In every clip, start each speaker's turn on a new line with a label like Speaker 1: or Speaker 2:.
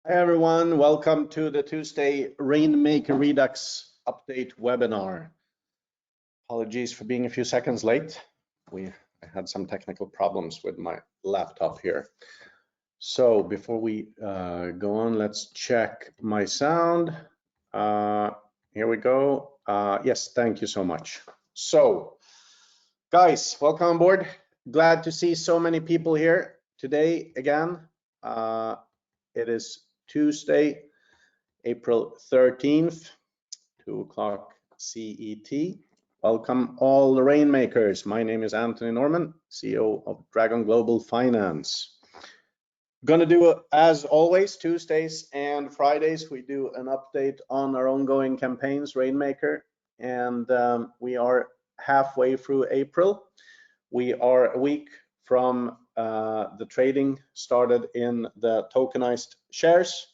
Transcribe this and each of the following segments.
Speaker 1: Hi everyone, welcome to the Tuesday Rainmaker Redux update webinar. Apologies for being a few seconds late. I had some technical problems with my laptop here. So before we go on, let's check my sound. Here we go. Yes, thank you so much. So guys, welcome on board. Glad to see so many people here today again. It is Tuesday, April 13th, 2 o'clock CET. Welcome all the Rainmakers. My name is Anthony Norman, CEO of Dragon Global Finance. Gonna do, as always, Tuesdays and Fridays, we do an update on our ongoing campaigns, Rainmaker, and we are halfway through April. We are a week from the trading started in the tokenized shares,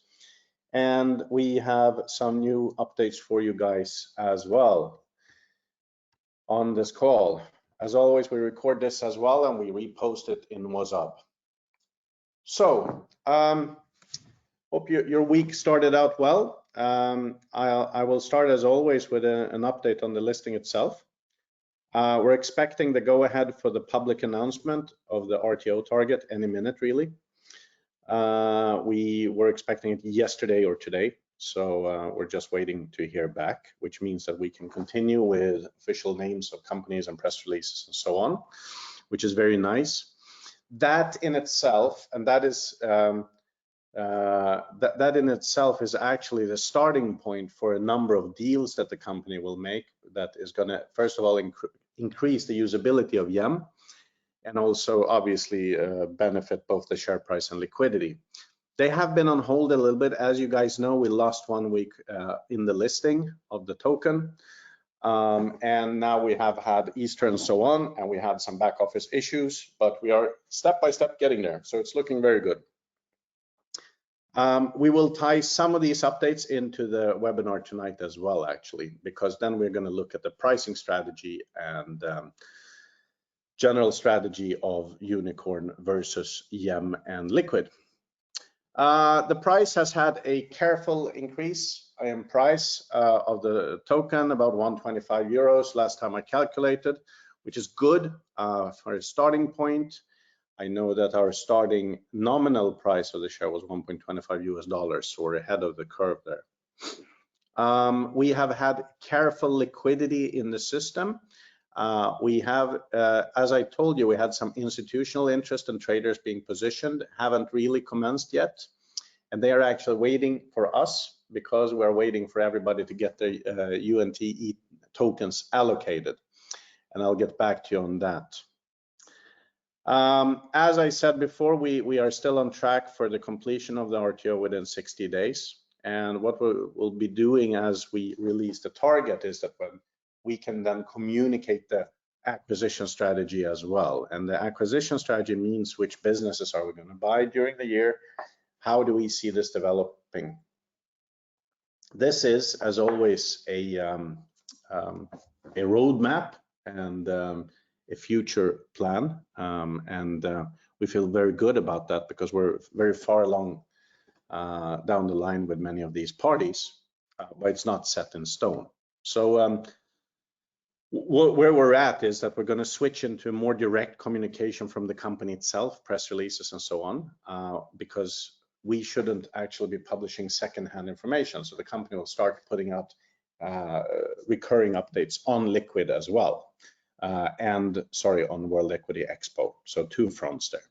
Speaker 1: and we have some new updates for you guys as well on this call. As always, we record this as well and we repost it in WhatsApp. So hope your week started out well. I will start as always with an update on the listing itself. We're expecting the go-ahead for the public announcement of the RTO target any minute, really. We were expecting it yesterday or today, so we're just waiting to hear back, which means that we can continue with official names of companies and press releases and so on, which is very nice. That in itself, and that is that in itself is actually the starting point for a number of deals that the company will make that is going to, first of all, increase the usability of YEM, and also obviously benefit both the share price and liquidity. They have been on hold a little bit. As you guys know, we lost 1 week in the listing of the token. And now we have had Easter and so on, and we had some back office issues, but we are step by step getting there. So it's looking very good. We will tie some of these updates into the webinar tonight as well, actually, because then we're going to look at the pricing strategy and general strategy of Unicorn versus YEM and Liquid. The price has had a careful increase in price of the token, about 125 euros last time I calculated, which is good for a starting point. I know that our starting nominal price of the share was $1.25 US, so we're ahead of the curve there. We have had careful liquidity in the system. We have, as I told you, we had some institutional interest and traders being positioned, haven't really commenced yet. And they are actually waiting for us because we're waiting for everybody to get their UNTE tokens allocated. And I'll get back to you on that. As I said before, we are still on track for the completion of the RTO within 60 days. And what we'll be doing as we release the target is that we can then communicate the acquisition strategy as well. And the acquisition strategy means which businesses are we going to buy during the year? How do we see this developing? This is, as always, a roadmap and a future plan. We feel very good about that because we're very far along down the line with many of these parties, but it's not set in stone. So where we're at is that we're going to switch into more direct communication from the company itself, press releases and so on, because we shouldn't actually be publishing secondhand information. So the company will start putting out recurring updates on Liquid as well, and sorry, on World Equity Expo. So 2 fronts there.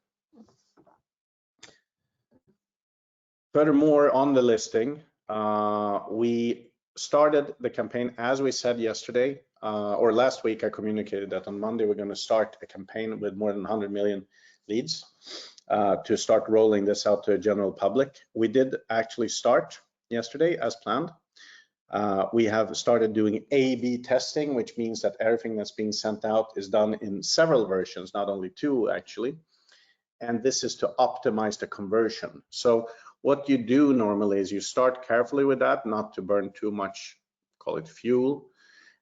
Speaker 1: Furthermore, on the listing, we started the campaign, as we said yesterday, or last week. I communicated that on Monday we're going to start a campaign with more than 100 million leads to start rolling this out to a general public. We did actually start yesterday as planned. We have started doing A/B testing, which means that everything that's being sent out is done in several versions, not only 2 actually. And this is to optimize the conversion. So what you do normally is you start carefully with that, not to burn too much, call it fuel,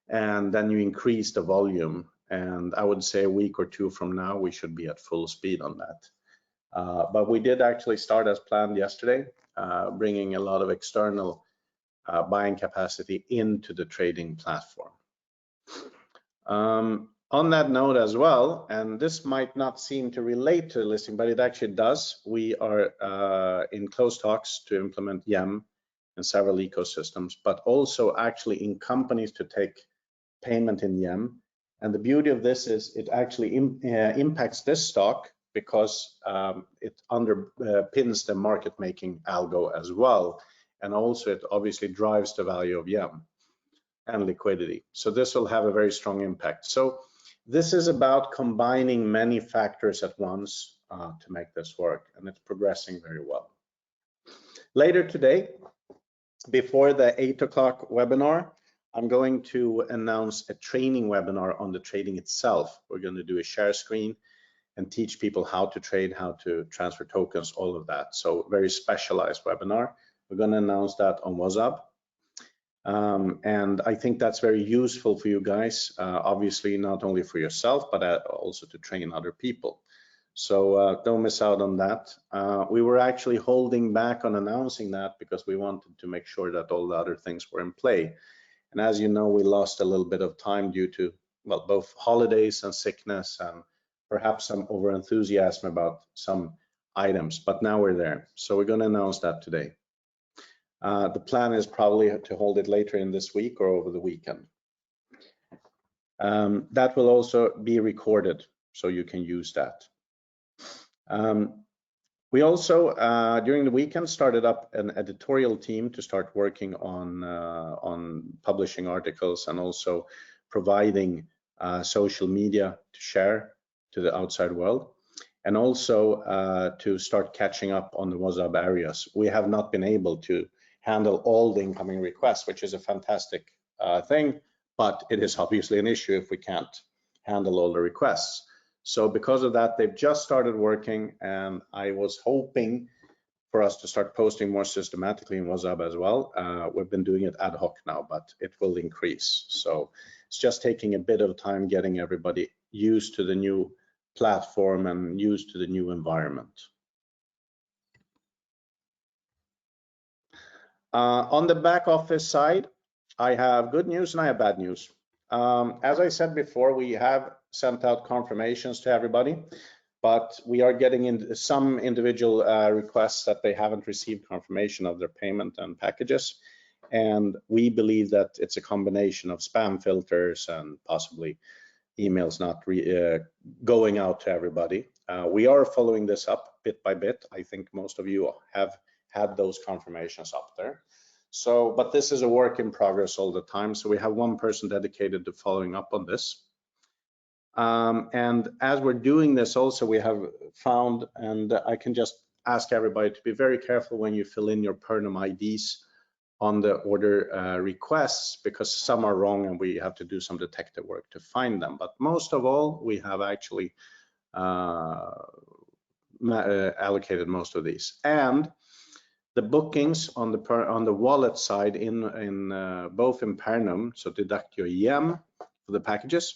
Speaker 1: and then you increase the volume. And I would say a week or 2 from now, we should be at full speed on that. But we did actually start as planned yesterday, bringing a lot of external buying capacity into the trading platform. On that note as well, and this might not seem to relate to the listing, but it actually does. We are in close talks to implement YEM in several ecosystems, but also actually in companies to take payment in YEM. And the beauty of this is it actually impacts this stock because it underpins the market making algo as well. And also it obviously drives the value of YEM and liquidity. So this will have a very strong impact. So this is about combining many factors at once to make this work, and it's progressing very well. Later today, before the 8 o'clock webinar, I'm going to announce a training webinar on the trading itself. We're going to do a share screen and teach people how to trade, how to transfer tokens, all of that. So very specialized webinar. We're going to announce that on WhatsApp. And I think that's very useful for you guys, obviously not only for yourself, but also to train other people. So don't miss out on that. We were actually holding back on announcing that because we wanted to make sure that all the other things were in play. And as you know, we lost a little bit of time due to, well, both holidays and sickness and perhaps some overenthusiasm about some items, but now we're there. So we're going to announce that today. The plan is probably to hold it later in this week or over the weekend. That will also be recorded, so you can use that. We also, during the weekend, started up an editorial team to start working on publishing articles and also providing social media to share to the outside world, and also to start catching up on the WhatsApp areas. We have not been able to handle all the incoming requests, which is a fantastic thing, but it is obviously an issue if we can't handle all the requests. So because of that, they've just started working, and I was hoping for us to start posting more systematically in WhatsApp as well. We've been doing it ad hoc now, but it will increase. So it's just taking a bit of time getting everybody used to the new platform and used to the new environment. On the back office side, I have good news and I have bad news. As I said before, we have sent out confirmations to everybody, but we are getting in some individual requests that they haven't received confirmation of their payment and packages. And we believe that it's a combination of spam filters and possibly emails not going out to everybody. We are following this up bit by bit. I think most of you have had those confirmations up there. So, but this is a work in progress all the time. So we have one person dedicated to following up on this. And as we're doing this also, we have found, and I can just ask everybody to be very careful when you fill in your Purnum IDs on the order requests, because some are wrong and we have to do some detective work to find them. But most of all, we have actually allocated most of these. And the bookings on the wallet side both in Purnum, so deduct your YEM for the packages,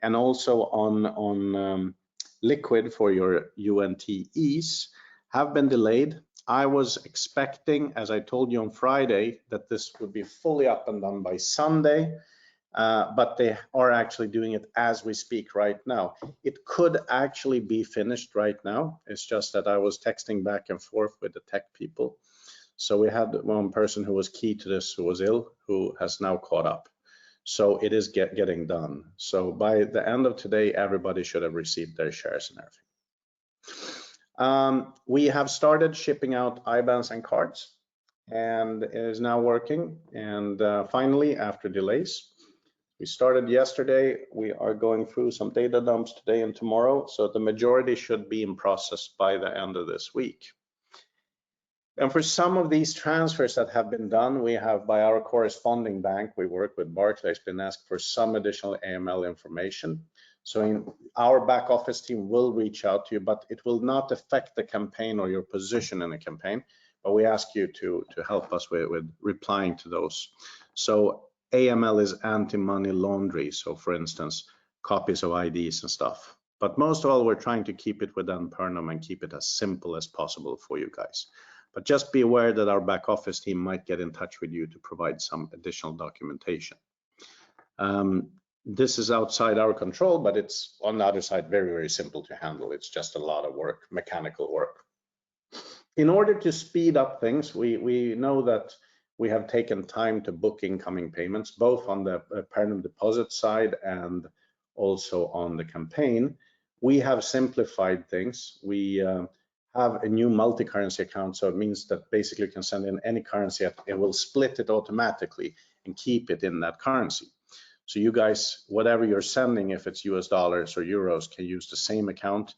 Speaker 1: and also on liquid for your UNTEs have been delayed. I was expecting, as I told you on Friday, that this would be fully up and done by Sunday, but they are actually doing it as we speak right now. It could actually be finished right now. It's just that I was texting back and forth with the tech people. So we had one person who was key to this who was ill, who has now caught up. So it is getting done. So by the end of today, everybody should have received their shares and everything. We have started shipping out IBANs and cards, and it is now working. And finally, after delays, we started yesterday. We are going through some data dumps today and tomorrow. So the majority should be in process by the end of this week. And for some of these transfers that have been done, we have, by our corresponding bank, we work with Barclays, been asked for some additional AML information. So our back office team will reach out to you, but it will not affect the campaign or your position in the campaign. But we ask you to help us with replying to those. So AML is anti-money laundering. So for instance, copies of IDs and stuff. But most of all, we're trying to keep it within Purnum and keep it as simple as possible for you guys. But just be aware that our back office team might get in touch with you to provide some additional documentation. This is outside our control, but it's on the other side very, very simple to handle. It's just a lot of work, mechanical work. In order to speed up things, we know that we have taken time to book incoming payments, both on the Purnum deposit side and also on the campaign. We have simplified things. We have a new multi-currency account, so it means that basically you can send in any currency, it will split it automatically and keep it in that currency. So you guys, whatever you're sending, if it's US dollars or euros, can use the same account.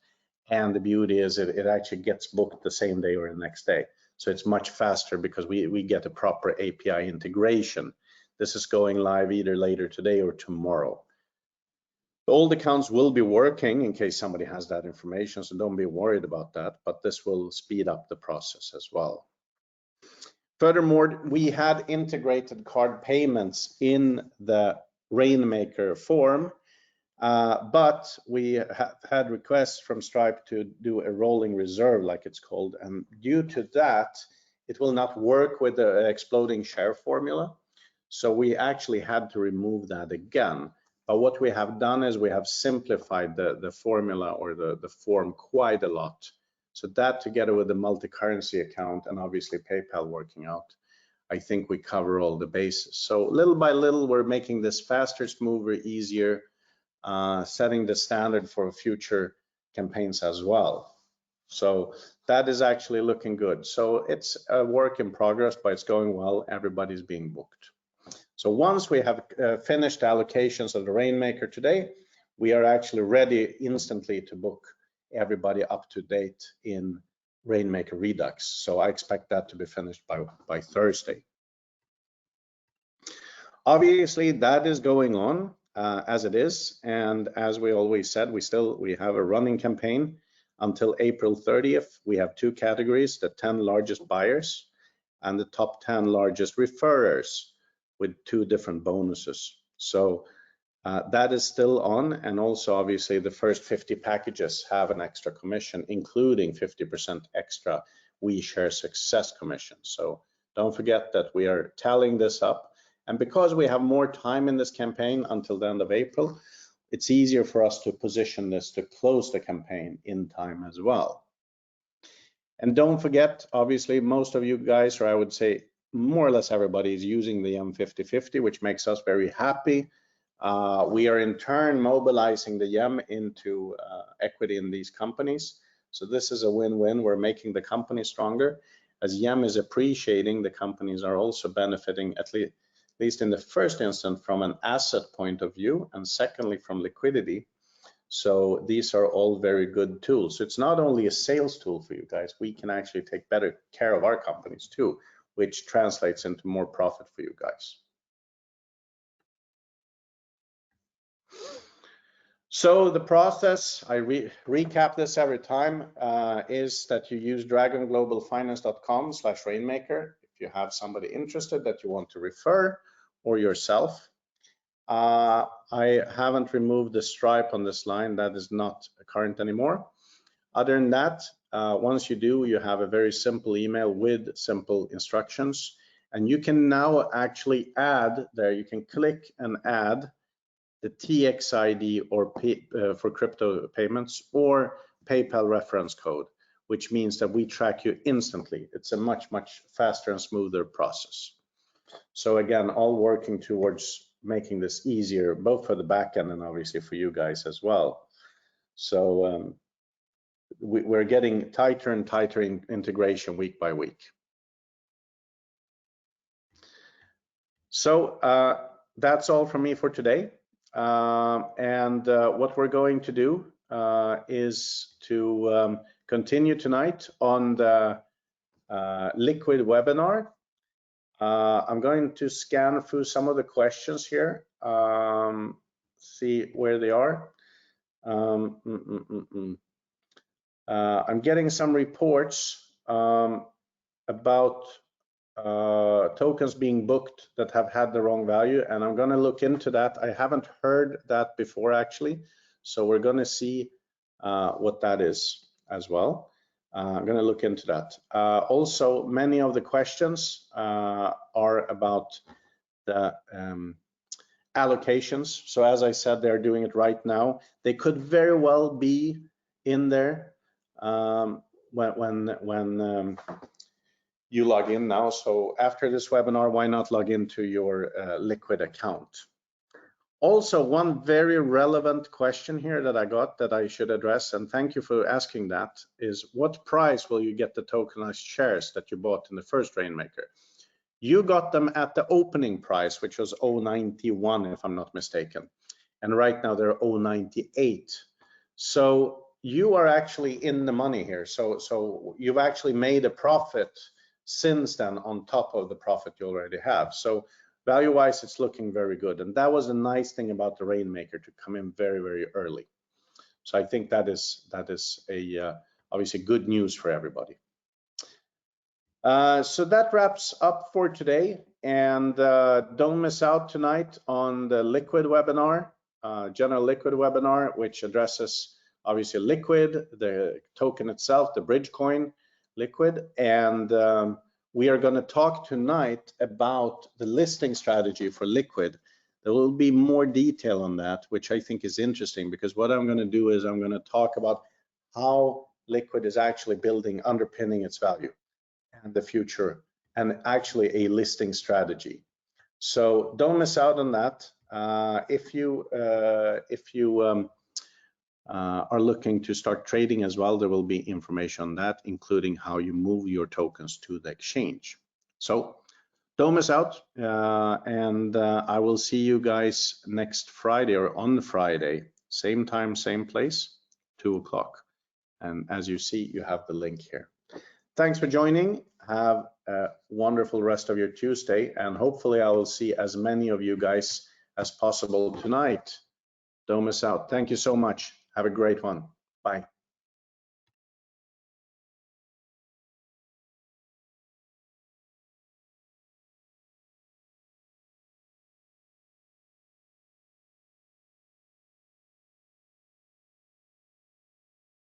Speaker 1: And the beauty is it actually gets booked the same day or the next day. So it's much faster because we get a proper API integration. This is going live either later today or tomorrow. The old accounts will be working in case somebody has that information, so don't be worried about that, but this will speed up the process as well. Furthermore, we had integrated card payments in the Rainmaker form, but we have had requests from Stripe to do a rolling reserve, like it's called, and due to that, it will not work with the exploding share formula. So we actually had to remove that again. But what we have done is we have simplified the formula or the form quite a lot. So that together with the multi-currency account and obviously PayPal working out, I think we cover all the bases. So little by little, we're making this faster, smoother, easier, setting the standard for future campaigns as well. So that is actually looking good. So it's a work in progress, but it's going well. Everybody's being booked. So once we have finished allocations of the Rainmaker today, we are actually ready instantly to book everybody up to date in Rainmaker Redux. So I expect that to be finished by Thursday. Obviously, that is going on as it is. And as we always said, we have a running campaign until April 30th. We have two categories, the 10 largest buyers and the top 10 largest referrers, with two different bonuses. So that is still on, and also obviously the first 50 packages have an extra commission, including 50% extra We Share Success commission. So don't forget that we are tallying this up, and because we have more time in this campaign until the end of April, it's easier for us to position this to close the campaign in time as well. And don't forget, obviously most of you guys, or I would say more or less everybody, is using the M5050, which makes us very happy. We are in turn mobilizing the YEM into equity in these companies. So this is a win-win. We're making the company stronger. As YEM is appreciating, the companies are also benefiting, at least in the first instance, from an asset point of view, and secondly, from liquidity. So these are all very good tools. So it's not only a sales tool for you guys, we can actually take better care of our companies too, which translates into more profit for you guys. So the process, I recap this every time, is that you use dragonglobalfinance.com/Rainmaker if you have somebody interested that you want to refer, or yourself. I haven't removed the Stripe on this line. That is not current anymore. Other than that, once you do, you have a very simple email with simple instructions, and you can now actually add there. You can click and add the TXID or for crypto payments, or PayPal reference code, which means that we track you instantly. It's a much, much faster and smoother process. So again, all working towards making this easier, both for the back end and obviously for you guys as well. So we're getting tighter and tighter in integration week by week. So that's all from me for today. What we're going to do is to continue tonight on the liquid webinar. I'm going to scan through some of the questions here, see where they are. I'm getting some reports about tokens being booked that have had the wrong value, and I'm going to look into that. I haven't heard that before actually, so we're going to see what that is as well. I'm going to look into that. Also, many of the questions are about the allocations. So as I said, they're doing it right now. They could very well be in there when you log in now. So after this webinar, why not log into your Liquid account? Also, one very relevant question here that I got that I should address, and thank you for asking that, is what price will you get the tokenized shares that you bought in the first Rainmaker? You got them at the opening price, which was 0.91, if I'm not mistaken. And right now they're 0.98. So you are actually in the money here. So you've actually made a profit since then on top of the profit you already have. So value-wise, it's looking very good. And that was a nice thing about the Rainmaker, to come in very, very early. So I think that is obviously good news for everybody. So that wraps up for today. And don't miss out tonight on the Liquid webinar, general Liquid webinar, which addresses obviously Liquid, the token itself, the bridge coin Liquid. And we are going to talk tonight about the listing strategy for Liquid. There will be more detail on that, which I think is interesting, because what I'm going to do is I'm going to talk about how Liquid is actually building, underpinning its value and the future, and actually a listing strategy. So don't miss out on that. If you are looking to start trading as well, there will be information on that, including how you move your tokens to the exchange. So don't miss out, and I will see you guys next Friday, or on Friday, same time, same place, 2 o'clock. And as you see, you have the link here. Thanks for joining. Have a wonderful rest of your Tuesday, and hopefully I will see as many of you guys as possible tonight. Don't miss out. Thank you so much. Have a great one. Bye.